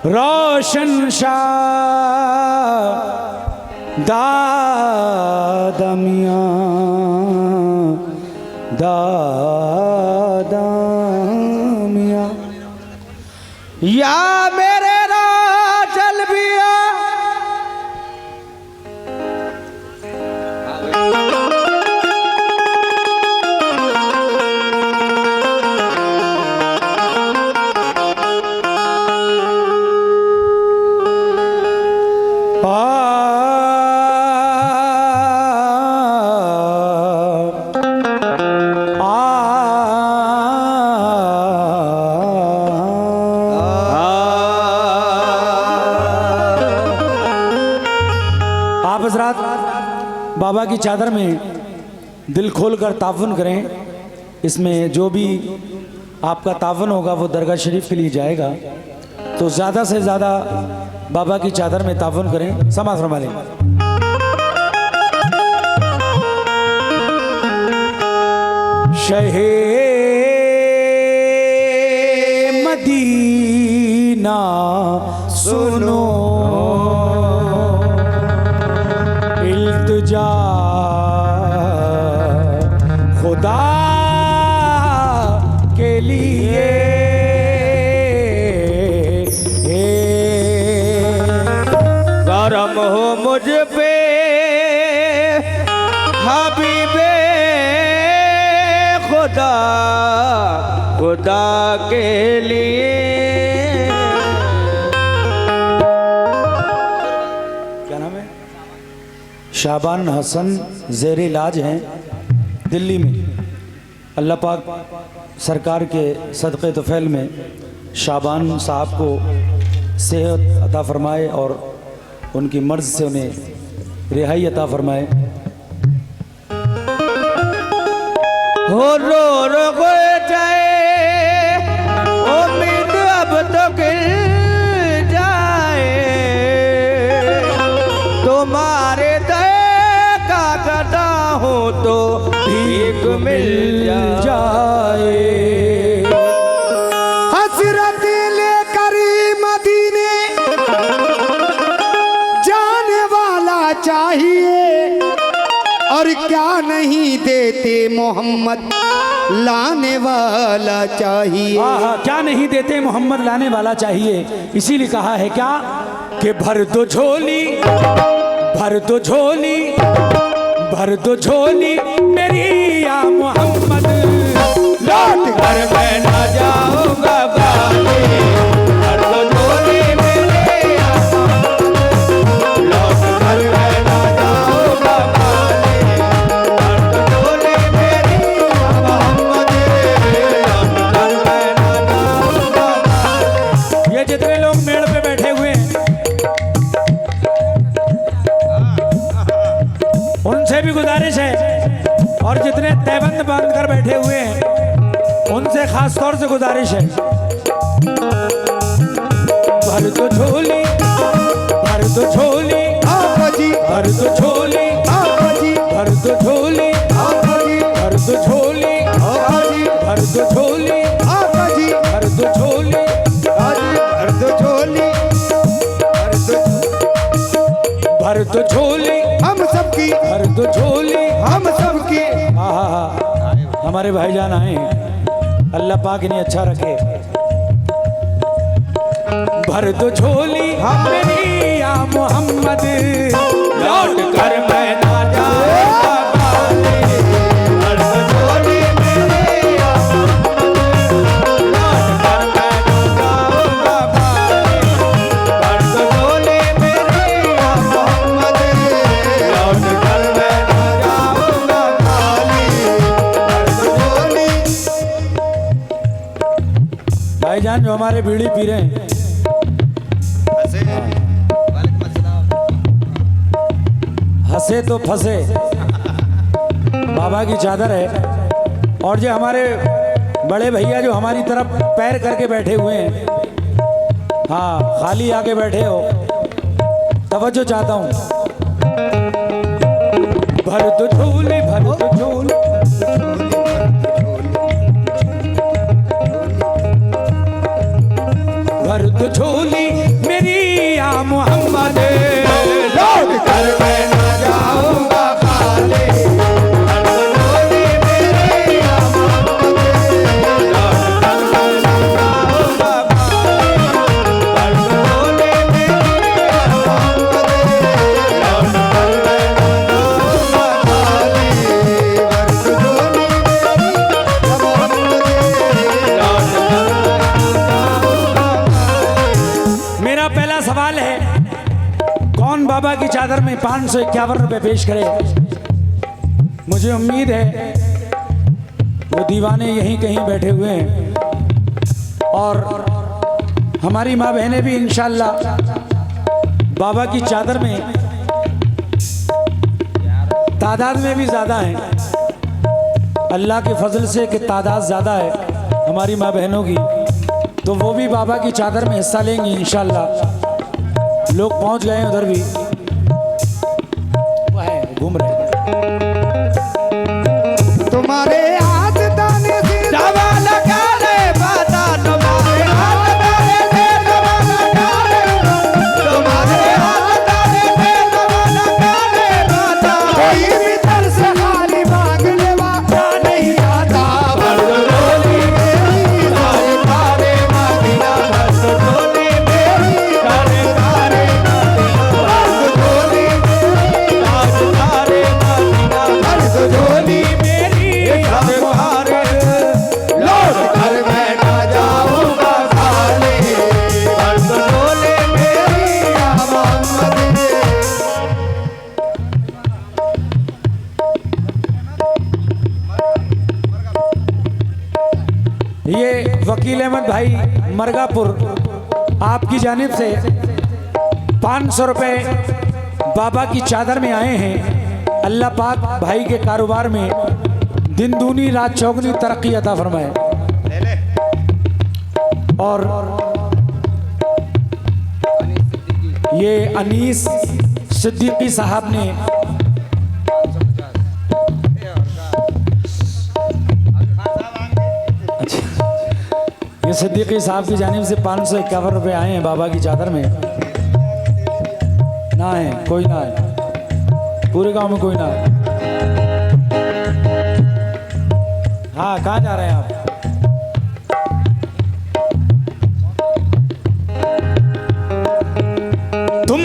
रोशन शाह दादा मियाँ दादा मियाँ या मेरे राजल बिया आप हजरात बाबा की चादर में दिल खोलकर ताउन करें। इसमें जो भी आपका ताउन होगा वो दरगाह शरीफ के लिए जाएगा, तो ज़्यादा से ज़्यादा बाबा की चादर में ताउन करें। समाज फरमा लें। शहे मदीना सुनो इल्तिजा खुदा के लिए करम हो मुझ पे हबीबे खुदा खुदा के लिए। क्या नाम है? शाबान हसन ज़ेर इलाज हैं दिल्ली में। अल्लाह पाक सरकार के सदक़े तुफ़ैल में शाबान साहब को सेहत अता फरमाए और उनकी मर्ज़ से उन्हें रिहाई अता फरमाए। हो रो रो कोई जाए उम्मीद अब तो गिर जाए, तुम्हारे दया का गदा हो तो भीख मिल जाए। हसरत लेकर मदीने जाने वाला चाहिए, और क्या नहीं देते मोहम्मद लाने वाला चाहिए। क्या नहीं देते मोहम्मद लाने वाला चाहिए। इसीलिए कहा है क्या कि भर दो झोली भर दो झोली भर दो झोली मेरी या मोहम्मद, लौट कर मैं ना जाऊंगा गाने। भर दो झोली मेरी या मोहम्मद, लौट कर मैं ना जाऊंगा गाने। भर दो झोली मेरी या मोहम्मद, लौट कर मैं ना जाऊंगा गाने। ये जितने लोग मेड़ पे बैठे हुए हैं उनसे भी गुजारिश है, और जितने तैबंद बांध कर बैठे हुए हैं उनसे खास तौर से गुजारिश है। भर दो झोली भर दो झोली भर दो झोली भर दो झोली भर दो झोली भर दो झोली भर दो झोली भर दो झोली हम सबकी भर दो झोली हम सबकी। हमारे भाईजान आए, अल्लाह पाक इन्हें अच्छा रखे। भर दो झोली मेरी या मोहम्मद, लौट कर मैं ना जाऊंगा गाने। भर दो झोली मेरी या मोहम्मद, लौट कर मैं ना जाऊंगा गाने। भर दो झोली मेरी या मोहम्मद, लौट कर मैं ना जाऊंगा गाने। भाईजान जो हमारे बीड़ी पी रहे हैं, हंसे तो फंसे, बाबा की चादर है। और जो हमारे बड़े भैया जो हमारी तरफ पैर करके बैठे हुए हैं, हाँ खाली आके बैठे हो, तवज्जो चाहता हूँ। भर दो झोली भर दो झोली भर दो झोली में 551 रुपये पेश करे। मुझे उम्मीद है वो दीवाने यहीं कहीं बैठे हुए हैं और हमारी माँ बहनें भी इंशाल्लाह बाबा की चादर में तादाद में भी ज़्यादा हैं। अल्लाह के फजल से कि तादाद ज़्यादा है हमारी माँ बहनों की, तो वो भी बाबा की चादर में हिस्सा लेंगी इंशाल्लाह। लोग पहुँच गए हैं उधर भी, वो है घूम रहे हैं। तुम्हारे हाथ दाने से दवा लगा ले बाता, तुम्हारे हाथ दाने से दवा लगा ले, तुम्हारे हाथ दाने से दवा लगा ले बाता। कोई भी दर से खाली मांग ले वादा नहीं आता। भरदोली मेरी तारे तारे मदीना, भरदोली मेरी तारे तारे मदीना, भरदोली मेरी तारे तारे मदीना, भरदोली मेरी तारे लौट कर मैं ना जाऊंगा खाली। भरदोली मेरी मोहम्मद। ये वकील अहमद भाई मरगापुर आपकी जानिब से 500 रुपये बाबा की चादर में आए हैं। अल्लाह पाक भाई के कारोबार में दिन दूनी रात चौगनी तरक्की अता फरमाए। और ये अनीस सिद्दीकी साहब ने ये सिद्दीकी साहब की जानिब से 551 रुपये आए हैं बाबा की चादर में। ना है कोई ना है, पूरे गांव में कोई ना है। हाँ, कहाँ जा रहे हैं आप? तुम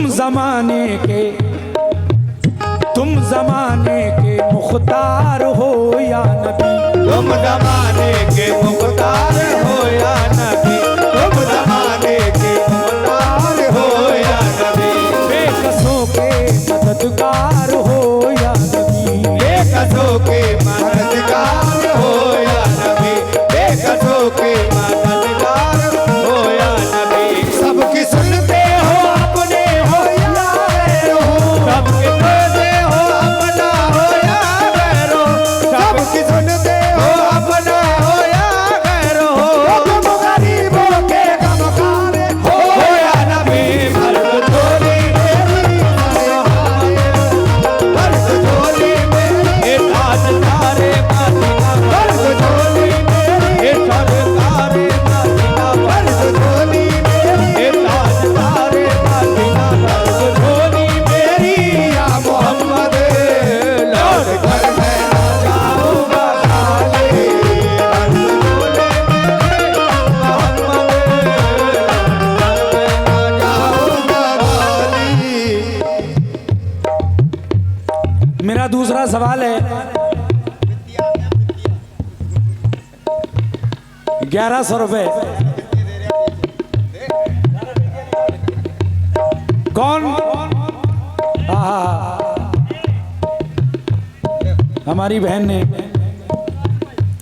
जमाने के मुख्तार हो या नबी, तुम जमाने के मुख्तार हो या नबी, तुम जमाने के मुख्तार हो या नबी, बेकसों के मददगार हो या नबी, बेकसों के मददगार हो या नबी, बेकसों के मददगार हो या नबी। सबकी सुनते हो अपने हो या गैर हो, सबकी सुनते हो अपना हो या गैर हो, सबकी सुनते हो अपना हो या गैर हो। तुम गरीबों के गमखार हो या नबी, भरदोली मेरी भरदोली मेरी ताज तारे मदीना, भरदोली मेरी ताज तारे मदीना, भरदोली मेरी ताज तारे मदीना, भरदोली मेरी या मोहम्मद। लौट कर मैं ना जाऊंगा खाली, भरदोली मेरी मोहम्मद। जाऊंगा खाली। मेरा दूसरा सवाल है, 1100 रुपये कौन? हमारी बहन ने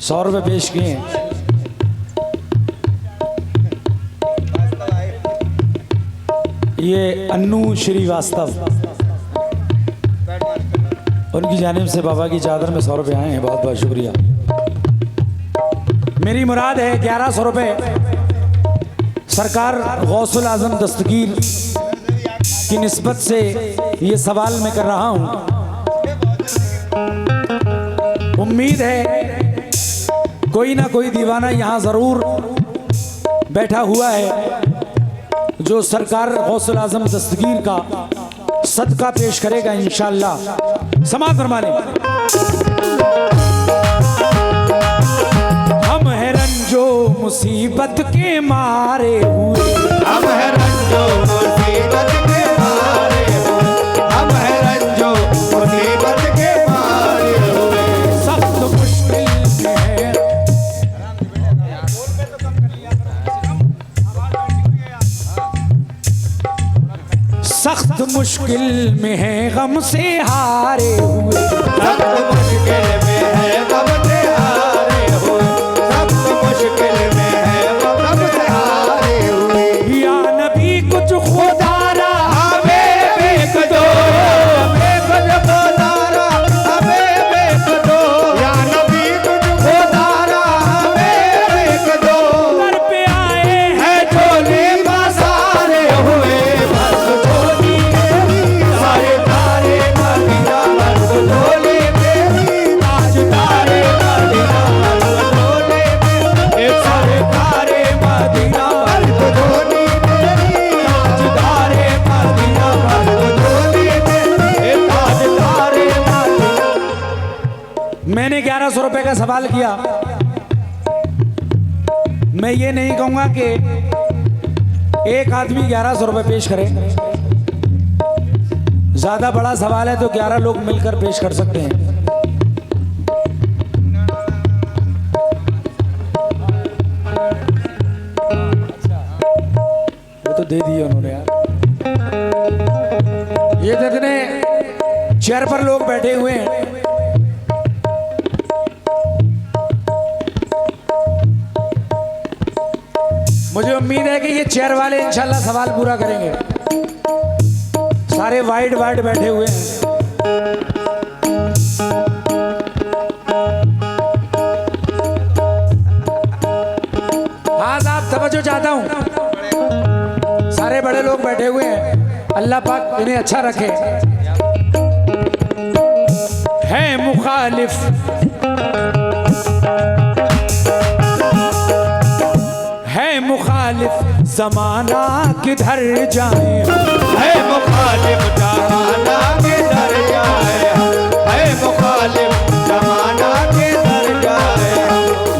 100 रुपये पेश किए हैं। ये अन्नू श्रीवास्तव, उनकी जानिब से बाबा की चादर में 100 रुपये आए हैं। बहुत बहुत शुक्रिया। मेरी मुराद है 1100 रुपये सरकार गौसुल आजम दस्तगीर की निस्बत से ये सवाल मैं कर रहा हूँ। उम्मीद है कोई ना कोई दीवाना यहाँ ज़रूर बैठा हुआ है जो सरकार गौसुल आजम दस्तगीर का सदका पेश करेगा इंशाअल्लाह। समाअत फरमा लें। हम हैं रंजो मुसीबत के मारे हुए, हम हैं रंजो मुसीबत के मारे हुए, हम हैं रंजो मुसीबत के मारे हुए। सख्त मुश्किल में है, सख्त मुश्किल में है गम से हारे हुए, सख्त मुश्किल में है गम से हारे हुए, सख्त मुश्किल में है गम से हारे हुए। या नबी कुछ खुदारा हमें बेक दो, हमें कुछ खुदारा हमें बेक दो, या नबी कुछ खुदारा हमें बेक दो। घर पे आए है झोले बसारे हुए, बस झोली मेरी सारे तारे मदीना, बस झोली मेरी ताज तारे मदीना, बस झोले मेरे सारे तारे मदीना, बस झोली मेरी ताज तारे मदीना, बस झोली मेरे ताज तारे मदीना। मैंने 1100 रुपए का सवाल किया। मैं ये नहीं कहूंगा कि एक आदमी 1100 रुपए पेश करे, ज्यादा बड़ा सवाल है तो 11 लोग मिलकर पेश कर सकते हैं। ये तो दे दिए उन्होंने यार। ये जितने चेयर पर लोग बैठे हुए हैं, मुझे उम्मीद है कि ये चेयर वाले इंशाल्लाह सवाल पूरा करेंगे। सारे वाइड वाइड बैठे हुए हैं। हाँ साहब, तवज्जो चाहता हूँ। सारे बड़े लोग बैठे हुए हैं, अल्लाह पाक इन्हें अच्छा रखे। है मुखालिफ मुखालिफ जमाना किधर जाए, है मुखालिफ जमाना किधर जाए, है मुखालिफ जमाना किधर जाए।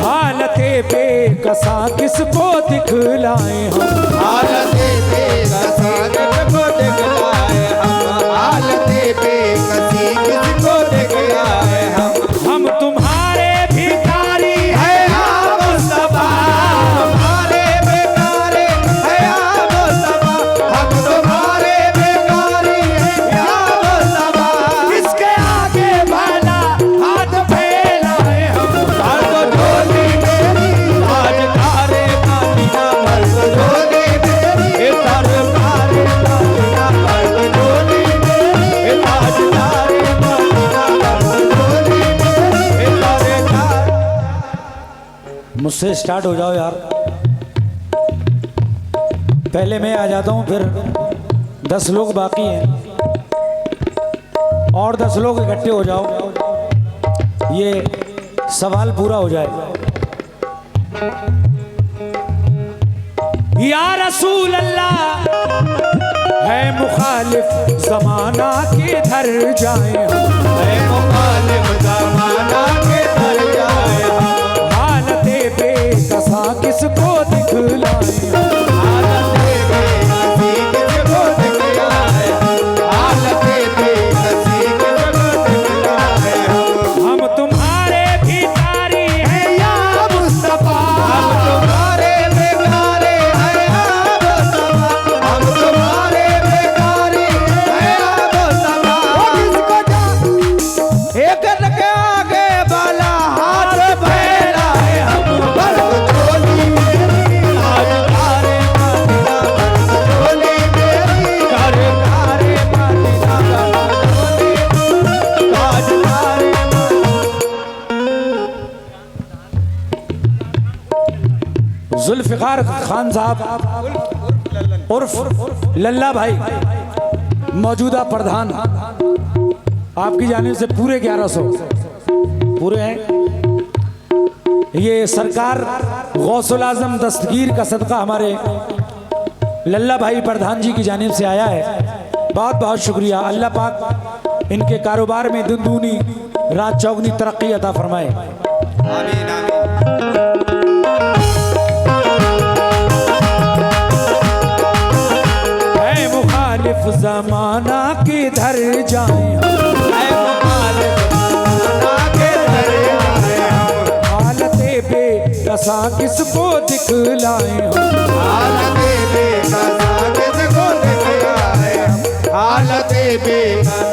हालते बेकसा किसको दिखलाए हम, हालते बेकसा किसको दिखलाए हम, हालते बेकसी किसको दिखलाए हम। हम तुम्हारे भिखारी है या मुस्तफा, हमारे बेकारी है या मुस्तफा, हम तुम्हारे बेकारी है या मुस्तफा। किसके आगे वाला हाथ फैलाए हम, मर्द झोली मेरी ताज तारे मदीना, मर्द झोली मेरी ताज तारे मदीना, मर्द झोली मेरी ताज तारे मदीना, मर्द झोली मेरी तारे तारे। मुझसे स्टार्ट हो जाओ यार। पहले मैं आ जाता हूँ, फिर 10 लोग बाकी हैं और 10 लोग इकट्ठे हो जाओ, ये सवाल पूरा हो जाए। या रसूल अल्लाह है मुखालिफ जमाना किधर जाए हम, है मुखालिफ जमाना किधर जाए हम, हालते बेकसा किसको दिखलाए हम। हालते बेकसी किसको दिखलाए हम, हालते बेकसी किसको दिखलाए हम। हम तुम्हारे भिखारी हैं या मुस्तफा, हम तुम्हारे बेकारी है या मुस्तफा, हम तुम्हारे बेकारी है या मुस्तफा। किसको जा एक के आगे वाला हाथ फैलाए हम, मर्द झोली मेरी ताज तारे मदीना, मर्द झोली मेरी ताज तारे मदीना, मर्द झोली ताज तारे मदीना। जुल्फिकार खान साहब उर्फ लल्ला भाई, मौजूदा प्रधान, आपकी जानिब से पूरे 1100 पूरे हैं। ये सरकार गौसुल आजम दस्तगीर का सदका हमारे लल्ला भाई प्रधान जी की जानिब से आया है। बहुत बहुत शुक्रिया। अल्लाह पाक इनके कारोबार में दिन दूनी रात चौगनी तरक्की अता फरमाए। आमीन आमीन। है मुखालिफ जमाना किधर जाए हम, है मुखालिफ जमाना किधर जाए हम, हालते बेकसा किसको दिखलाए हम। हालते बेकसा किसको दिखलाए हम, हालते बेगाना